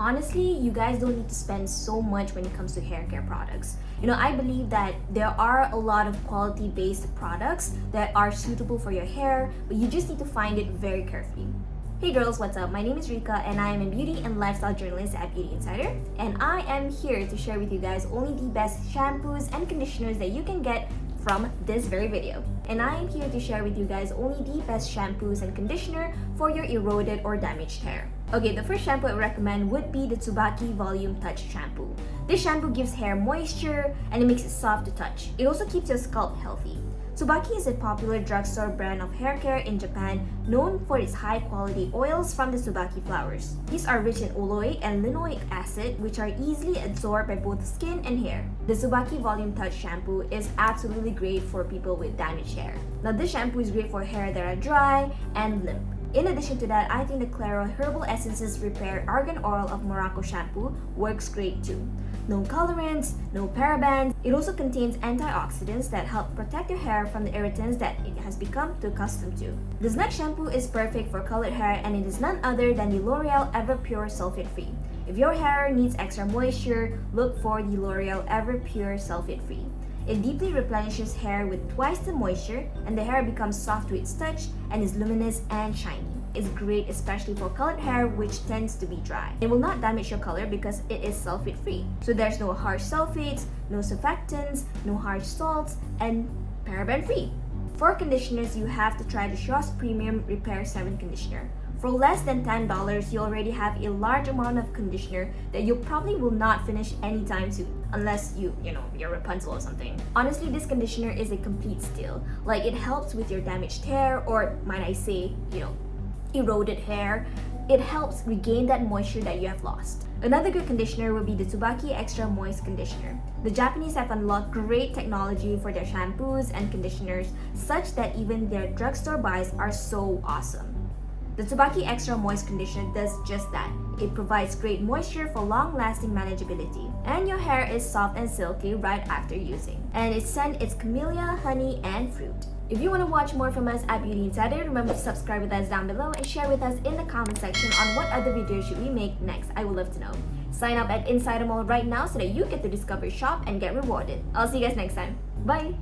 Honestly, you guys don't need to spend so much when it comes to hair care products. I believe that there are a lot of quality-based products that are suitable for your hair, but you just need to find it very carefully. Hey girls, what's up? My name is Rika and I am a beauty and lifestyle journalist at Beauty Insider, and I am here to share with you guys only the best shampoos and conditioners that you can get from this very video. And I am here to share with you guys only the best shampoos and conditioner for your eroded or damaged hair. Okay, the first shampoo I recommend would be the Tsubaki Volume Touch Shampoo. This shampoo gives hair moisture and it makes it soft to touch. It also keeps your scalp healthy. Tsubaki is a popular drugstore brand of hair care in Japan known for its high-quality oils from the Tsubaki flowers. These are rich in oleic and linoleic acid, which are easily absorbed by both skin and hair. The Tsubaki Volume Touch Shampoo is absolutely great for people with damaged hair. Now, this shampoo is great for hair that are dry and limp. In addition to that, I think the Clairol Herbal Essences Repair Argan Oil of Morocco shampoo works great too. No colorants, no parabens. It also contains antioxidants that help protect your hair from the irritants that it has become too accustomed to. This next shampoo is perfect for colored hair and it is none other than the L'Oreal Ever Pure Sulfate Free. If your hair needs extra moisture, look for the L'Oreal Ever Pure Sulfate Free. It deeply replenishes hair with twice the moisture and the hair becomes soft to its touch and is luminous and shiny. It's great especially for colored hair which tends to be dry. It will not damage your color because it is sulfate free. So there's no harsh sulfates, no surfactants, no harsh salts, and paraben free. For conditioners, you have to try the Syoss Premium Repair 7 Conditioner. For less than $10, you already have a large amount of conditioner that you probably will not finish anytime soon, unless you're Rapunzel or something. Honestly, this conditioner is a complete steal. Like, it helps with your damaged hair, or might I say, eroded hair. It helps regain that moisture that you have lost. Another good conditioner would be the Tsubaki Extra Moist Conditioner. The Japanese have unlocked great technology for their shampoos and conditioners such that even their drugstore buys are so awesome. The Tsubaki Extra Moist Conditioner does just that. It provides great moisture for long-lasting manageability. And your hair is soft and silky right after using. And its scent is camellia, honey, and fruit. If you want to watch more from us at Beauty Insider, remember to subscribe with us down below and share with us in the comment section on what other videos should we make next. I would love to know. Sign up at Insider Mall right now so that you get to discover, shop, and get rewarded. I'll see you guys next time. Bye!